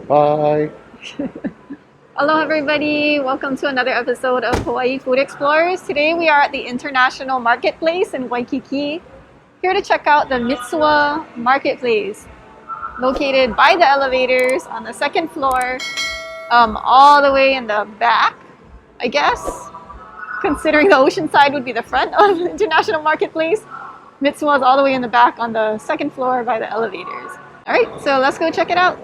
Bye. Hello everybody, welcome to another episode of Hawaii Food Explorers. Today we are at the International Marketplace in Waikiki, here to check out the Mitsuwa Marketplace, located by the elevators on the second floor, all the way in the back, I guess, considering the ocean side would be the front of the International Marketplace. Mitsuwa is all the way in the back on the second floor by the elevators. All right, so let's go check it out.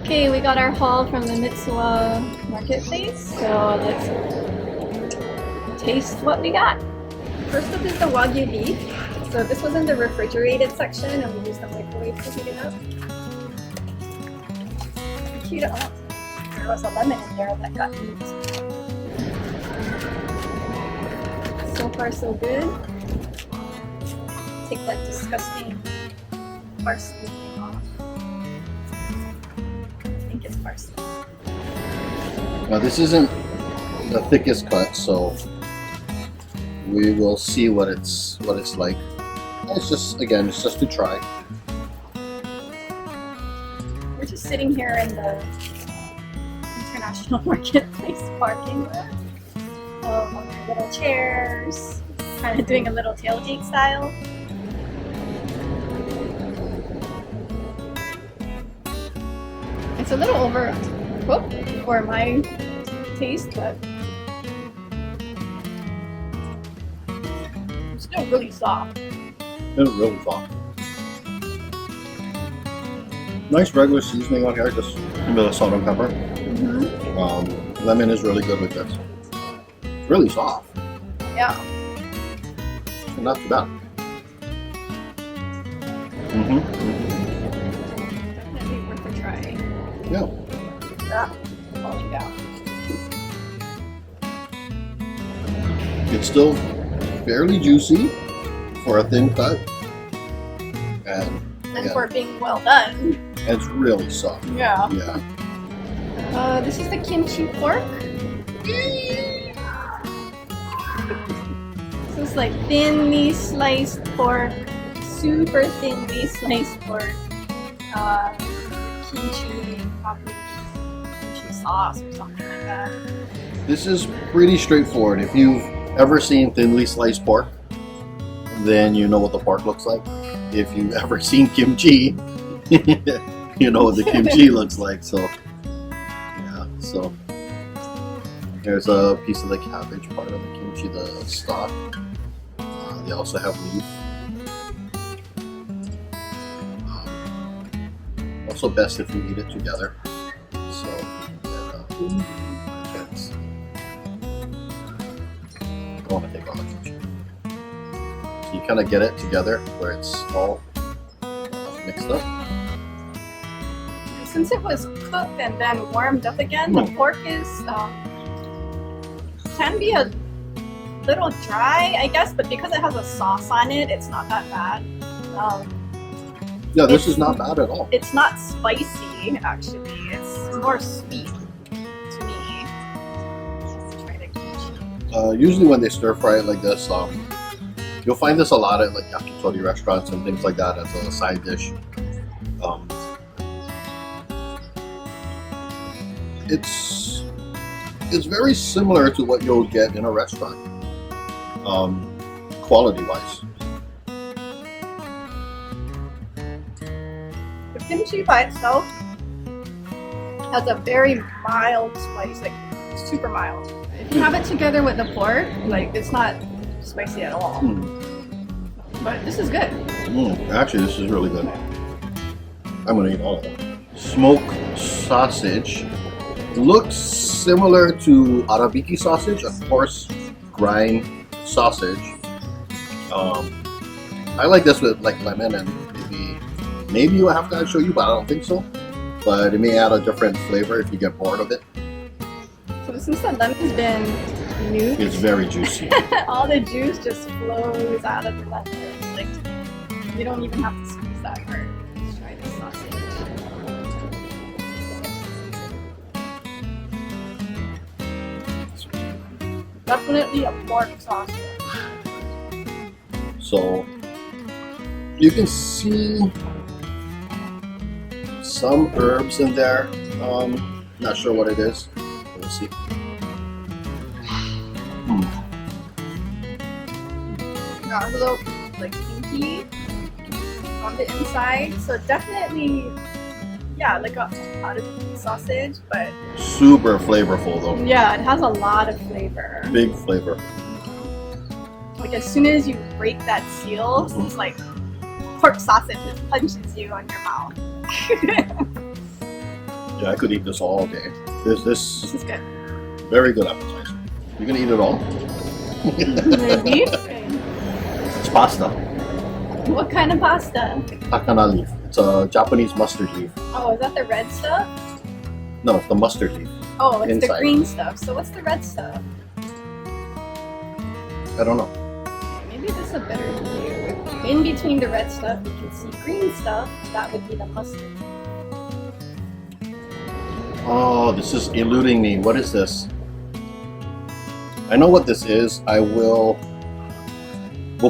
Okay, we got our haul from the Mitsuwa Marketplace, so let's taste what we got. First up is the Wagyu Beef. So this was in the refrigerated section and we used the microwave to heat it up. Heat it up. There was a lemon in there that got used. So far so good. Take that disgusting parsley thing off. Parsley. Now this isn't the thickest cut, so we will see what it's like. It's just to try. We're just sitting here in the International Marketplace parking lot. On our little chairs, kind of doing a little tailgate style. It's a little overcooked for my taste, but it's still really soft. It's really soft. Nice regular seasoning on here, just a bit of salt and pepper. Lemon is really good with this. It's really soft. Yeah. Not too bad. Definitely worth a try. Yeah. Falling down. It's still fairly juicy for a thin cut. And for being well done. And it's really soft. Yeah. Yeah. This is the kimchi pork. So it's like thinly sliced pork, super thinly sliced pork. Kimchi, probably kimchi sauce or something like that. This is pretty straightforward. If you've ever seen thinly sliced pork, then you know what the pork looks like. If you've ever seen kimchi, you know what the kimchi looks like. So, yeah. So here's a piece of the cabbage part of the kimchi, the stock. They also have leaf. Also best if you eat it together. So, I don't want to take all the kimchi. So you kind of get it together where it's all mixed up. since it was cooked and then warmed up again, the pork is can be a little dry, I guess, but because it has a sauce on it, it's not that bad. Yeah, this is not bad at all. It's not spicy, actually. It's more sweet to me. Try the kimchi. Usually when they stir fry it like this, you'll find this a lot at like yakitori restaurants and things like that as a side dish. It's very similar to what you'll get in a restaurant, quality-wise. The kimchi by itself has a very mild spice, like super mild. If you have it together with the pork, like it's not spicy at all. But this is good. Actually, this is really good. I'm gonna eat all of it. Smoked sausage looks similar to arabiki sausage, a coarse grind sausage. I like this with like lemon and maybe you have to add shoyu, but I don't think so. But it may add a different flavor if you get bored of it. So since the lemon's been nuked, it's very juicy. all the juice just flows out of the lemon. Like you don't even have to squeeze that hard. Let's try this sausage. Definitely a pork sausage. So you can see some herbs in there. Not sure what it is. We'll see. Got a little like pinky on the inside, so definitely, yeah, like a lot of sausage, but Super flavorful though. yeah, it has a lot of flavor. Big flavor. Like as soon as you break that seal, it's like pork sausage just punches you on your mouth. Yeah, I could eat this all day. This is good. Very good appetizer. You gonna eat it all? Maybe. It's pasta. What kind of pasta? Takana leaf. It's a Japanese mustard leaf. Oh, is that the red stuff? No, it's the mustard leaf. Oh, it's the Inside. green stuff. So what's the red stuff? I don't know. Maybe this is a better view. In between the red stuff, you can see green stuff. That would be the mustard. Oh, this is eluding me. What is this? I know what this is. We'll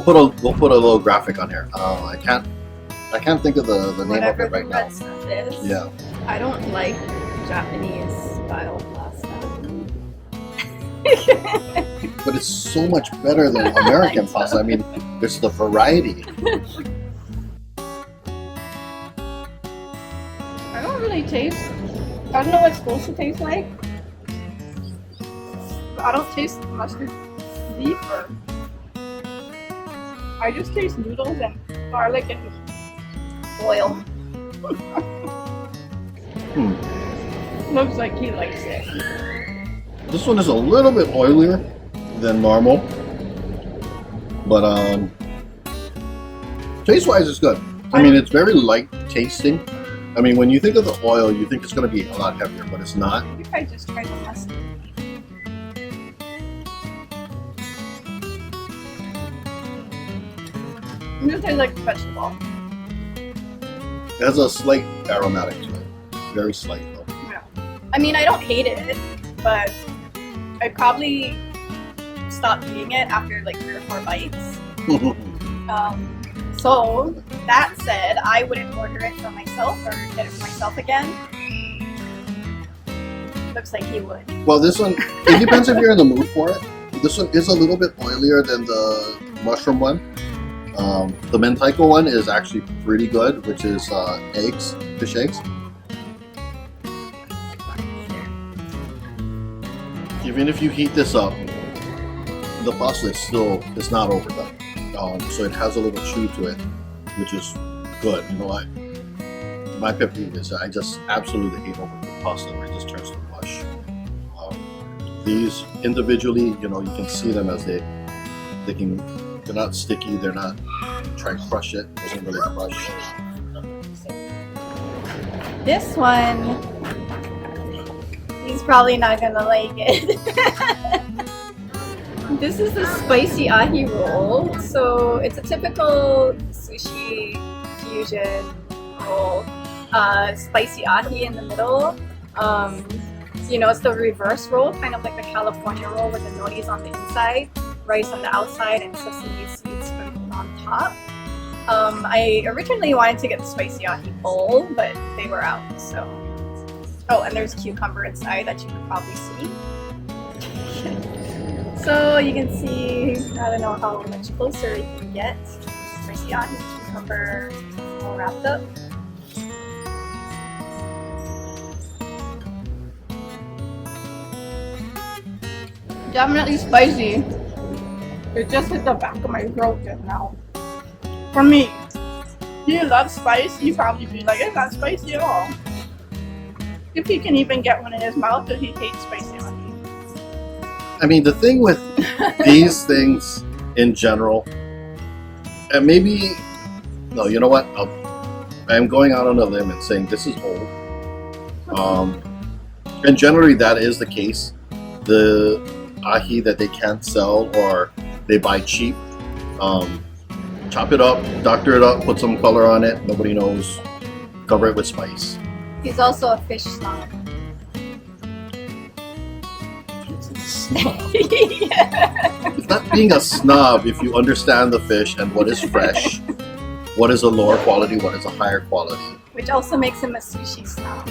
put a little graphic on here. I can't think of the name of it right now. Red stuff is. Yeah. I don't like Japanese style pasta. But it's so much better than American pasta. I mean, there's the variety. I don't really taste. I don't know what it's supposed to taste like. I don't taste mustard leaf or. I just taste noodles and garlic and oil. Looks like he likes it. This one is a little bit oilier than normal, but taste-wise, it's good. I mean, it's very light tasting. I mean, when you think of the oil, you think it's going to be a lot heavier, but it's not. I think I just tried the mustard. It just tastes like a vegetable. It has a slight aromatic to it. Very slight, though. Yeah. I mean, I don't hate it, but I'd probably stop eating it after like 3 or 4 bites. So that said, I wouldn't order it for myself or get it for myself again. Looks like he would. Well, this one, it depends if you're in the mood for it. This one is a little bit oilier than the mushroom one. The mentaiko one is actually pretty good, which is eggs, fish eggs. Even if you heat this up, the pasta is not overdone. So it has a little chew to it, which is good. You know what? My pet peeve is I just absolutely hate overcooked pasta where it just turns to mush. These individually, you know, you can see them as they're not sticky. They're not trying to crush it. It doesn't really crush. This one, he's probably not gonna like it. This is the spicy ahi roll. So it's a typical sushi fusion roll. Spicy ahi in the middle. You know, it's the reverse roll, kind of like the California roll with the nonis on the inside, rice on the outside, and sesame seeds sprinkled on top. I originally wanted to get the spicy ahi bowl, but they were out, so. Oh, and there's cucumber inside that you can probably see. So you can see, I don't know how much closer you can get. Spicy ahi, cucumber, all wrapped up. Definitely spicy. It just hit the back of my throat just now. For me, if you love spice, you probably be like, it's not spicy at all. If he can even get one in his mouth, if he hates spicy ahi. I mean, the thing with these things in general, and maybe, no, you know what? I'm going out on a limb and saying this is old. And generally that is the case. The ahi that they can't sell or they buy cheap, chop it up, doctor it up, put some color on it, nobody knows, cover it with spice. He's also a fish snob. Snob. It's not being a snob if you understand the fish and what is fresh, what is a lower quality, what is a higher quality. Which also makes him a sushi snob.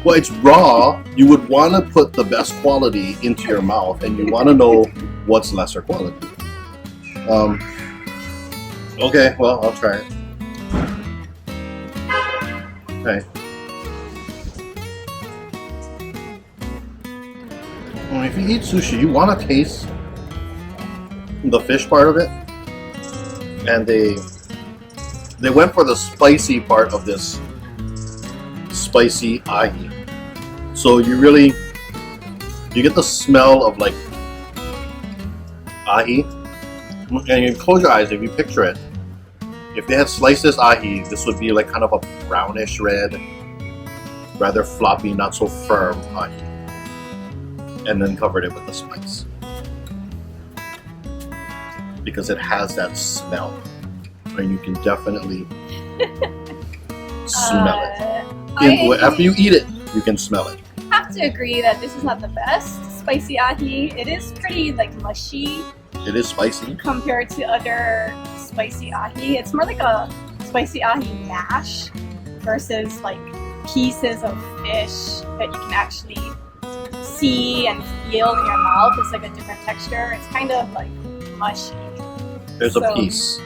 Well, it's raw. You would want to put the best quality into your mouth, and you want to know what's lesser quality. Okay, well, I'll try it. Okay. Well, if you eat sushi, you want to taste the fish part of it, and they went for the spicy part of this spicy ahi. So you get the smell of like ahi, and you close your eyes if you picture it. If they had sliced this ahi, this would be like kind of a brownish red, rather floppy, not so firm ahi, and then covered it with the spice because it has that smell, and you can definitely smell it. After you eat it, you can smell it. I have to agree that this is not the best spicy ahi. It is pretty like mushy. It is spicy compared to other spicy ahi. It's more like a spicy ahi mash versus like pieces of fish that you can actually see and feel in your mouth. It's like a different texture. It's kind of like mushy. There's a piece.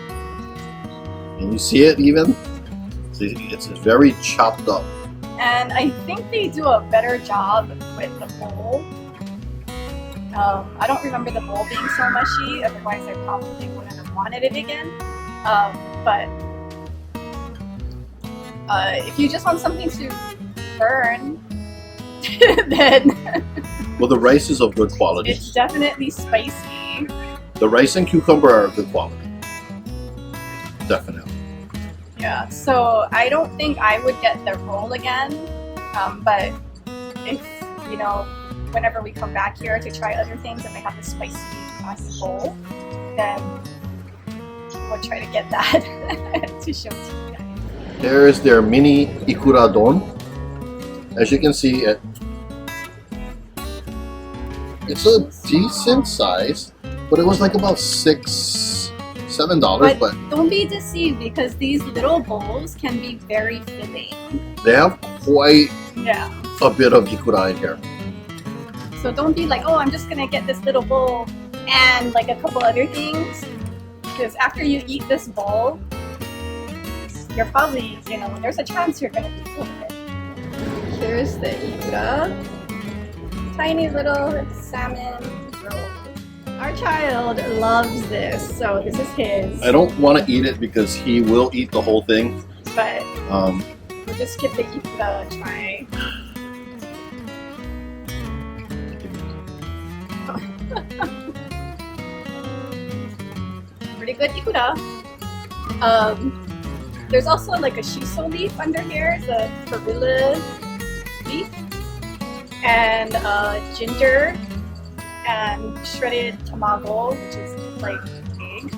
Can you see it even? It's very chopped up. And I think they do a better job with the bowl. I don't remember the bowl being so mushy, otherwise I probably wouldn't have wanted it again. But if you just want something to burn, then well, the rice is of good quality. It's definitely spicy. The rice and cucumber are of good quality. Definitely. Yeah, so I don't think I would get the roll again, but if, you know, whenever we come back here to try other things and they have the spicy ahi bowl, then we'll try to get that to show to you guys. There is their mini Ikura don. As you can see, it's a decent size, but it was like about $6-7, but don't be deceived because these little bowls can be very filling. They have quite a bit of Ikura in here. So don't be like, oh, I'm just gonna get this little bowl and like a couple other things, because after you eat this bowl, you're probably, you know, there's a chance you're gonna be full of it. Here's the Ikura. Tiny little salmon roll. Our child loves this, so this is his. I don't want to eat it because he will eat the whole thing. But we'll just give the Ikura a try. Pretty good Ikura. There's also like a shiso leaf under here, the perilla leaf, and ginger, and shredded tamago, which is like egg,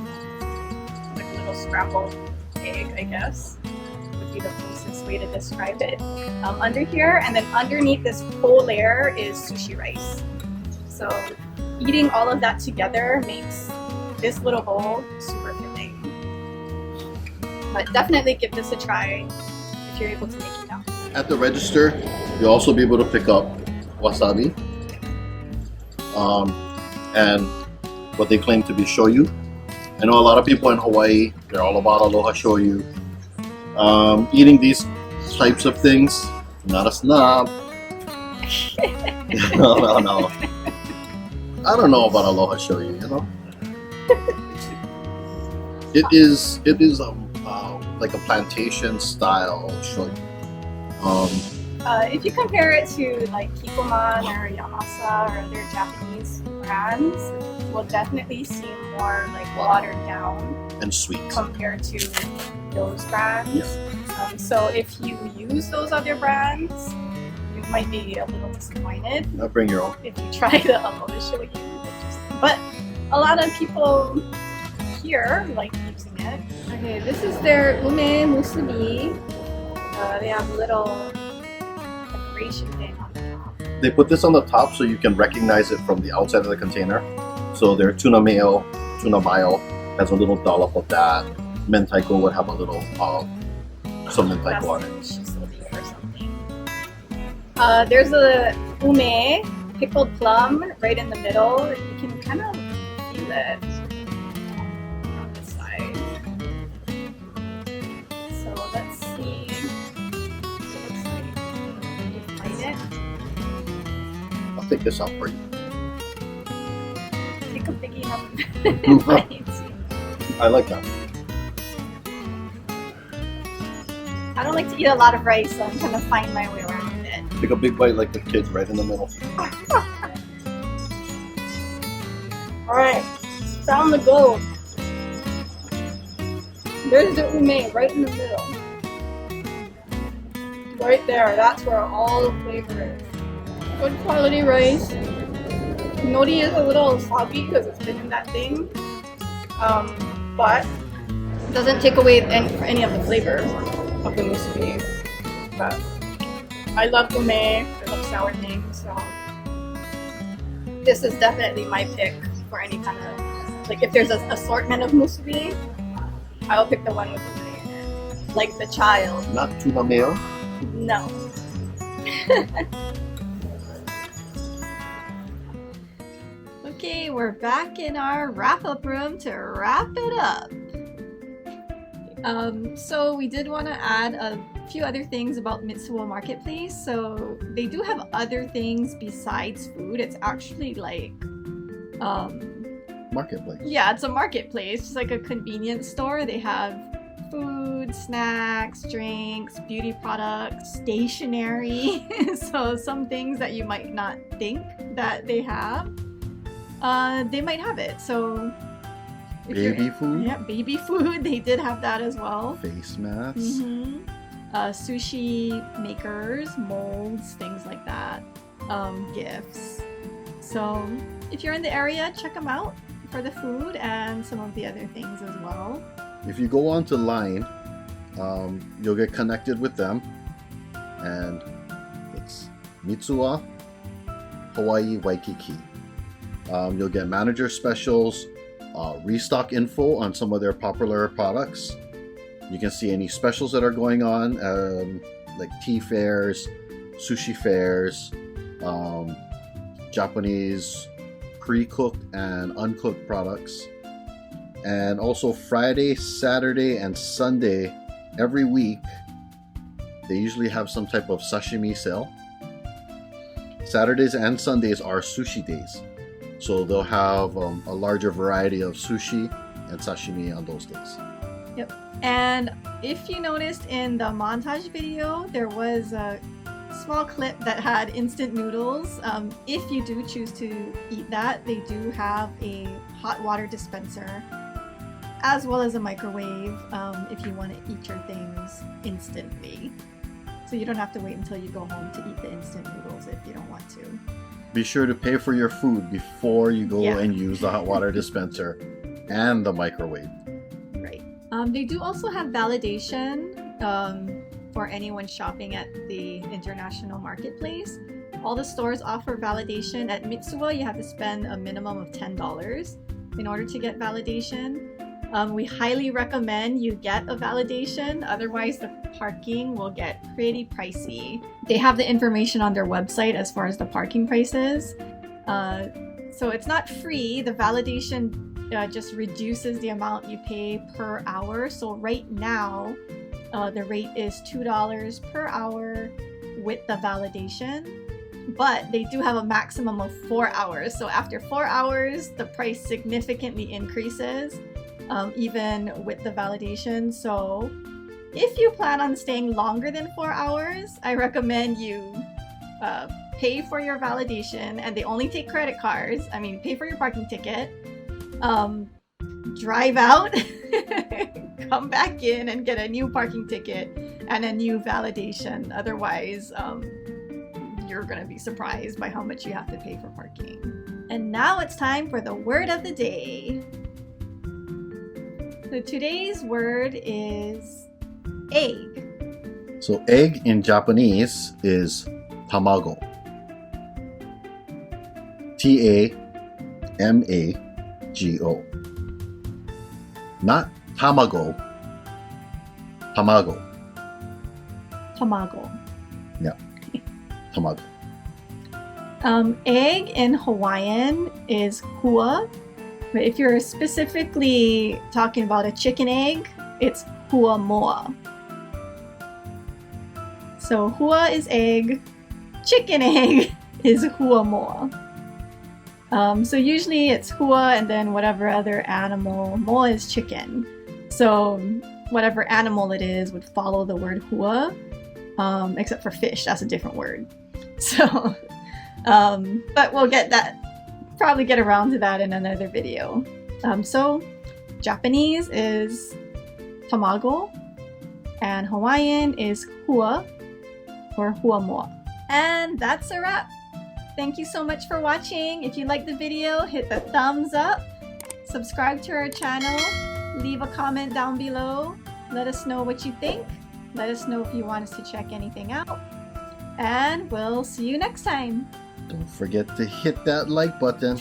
like a little scrambled egg, I guess would be the closest way to describe it. Under here, and then underneath this whole layer is sushi rice. So eating all of that together makes this little bowl super filling. But definitely give this a try if you're able to make it now. At the register, you'll also be able to pick up wasabi and what they claim to be shoyu. I know a lot of people in Hawaii, they're all about aloha shoyu. Eating these types of things, not a snob. No. I don't know about aloha shoyu, you know. It is like a plantation style shoyu. If you compare it to like Kikkoman or Yamasa or other Japanese brands, it will definitely seem more like watered down and sweet compared to those brands. Yeah. So if you use those other brands, you might be a little disappointed. Now bring your own. If you try the aloha shoyu. But a lot of people here like using it. Okay, this is their ume musubi. They have a little decoration thing on the top. They put this on the top so you can recognize it from the outside of the container. So their tuna mayo, tuna mayo has a little dollop of that. Mentaiko would have a little some mentaiko on it. Shisobi or something. There's a ume pickled plum right in the middle. You can kind of feel it on this side. So let's see what it looks like. You find it. I'll take this out for you. Take a big enough bite. I like that. I don't like to eat a lot of rice, so I'm trying to find my way around it. Take a big bite like the kids right in the middle. Alright, found the gold. There's the ume right in the middle. Right there, that's where all the flavor is. Good quality rice. Nori is a little soggy because it's been in that thing. But it doesn't take away any of the flavor of the musubi. But I love ume, I love sour things, so this is definitely my pick for any kind of, like if there's an assortment of musubi, I'll pick the one with ume in it. Like the child. Not tuna mayo? No. Okay, we're back in our wrap-up room to wrap it up. So we did want to add a few other things about Mitsuwa Marketplace. So they do have other things besides food. It's actually like Marketplace. yeah, it's a marketplace. It's like a convenience store. They have food, snacks, drinks, beauty products, stationery. So some things that you might not think that they have, they might have it. So Baby food? Yeah, baby food. They did have that as well. Face masks. Mm-hmm. Sushi makers, molds, things like that. Gifts. So if you're in the area, check them out for the food and some of the other things as well. If you go onto Line, you'll get connected with them, and it's Mitsuwa Hawaii Waikiki. You'll get manager specials, restock info on some of their popular products. You can see any specials that are going on, like tea fairs, sushi fairs, Japanese pre-cooked and uncooked products. And also Friday, Saturday, and Sunday every week, they usually have some type of sashimi sale. Saturdays and Sundays are sushi days. So they'll have a larger variety of sushi and sashimi on those days. Yep. And if you noticed in the montage video, there was a small clip that had instant noodles. If you do choose to eat that, they do have a hot water dispenser as well as a microwave if you want to eat your things instantly. So you don't have to wait until you go home to eat the instant noodles if you don't want to. Be sure to pay for your food before you go and use the hot water dispenser and the microwave. Right. They do also have validation for anyone shopping at the International Marketplace. All the stores offer validation. At Mitsuwa, you have to spend a minimum of $10 in order to get validation. We highly recommend you get a validation, otherwise the parking will get pretty pricey. They have the information on their website as far as the parking prices. So it's not free. The validation just reduces the amount you pay per hour. So right now, the rate is $2 per hour with the validation. But they do have a maximum of 4 hours. So after 4 hours, the price significantly increases, even with the validation. So if you plan on staying longer than 4 hours, I recommend you pay for your validation, and they only take credit cards. I mean, pay for your parking ticket, drive out, come back in and get a new parking ticket and a new validation. Otherwise, you're gonna be surprised by how much you have to pay for parking. And now it's time for the word of the day. So today's word is egg. So egg in Japanese is tamago. T-A-M-A-G-O. Not tamago. Tamago. Tamago. Yeah. Tamago. Egg in Hawaiian is hua. But if you're specifically talking about a chicken egg, it's hua moa. So hua is egg, chicken egg is hua moa. So usually it's hua and then whatever other animal. Moa is chicken. So whatever animal it is would follow the word hua, except for fish. That's a different word. So, but we'll probably get around to that in another video. So Japanese is tamago and Hawaiian is hua or hua moa. And that's a wrap. Thank you so much for watching. If you liked the video, hit the thumbs up, subscribe to our channel, leave a comment down below, let us know what you think, let us know if you want us to check anything out, and we'll see you next time. Don't forget to hit that like button.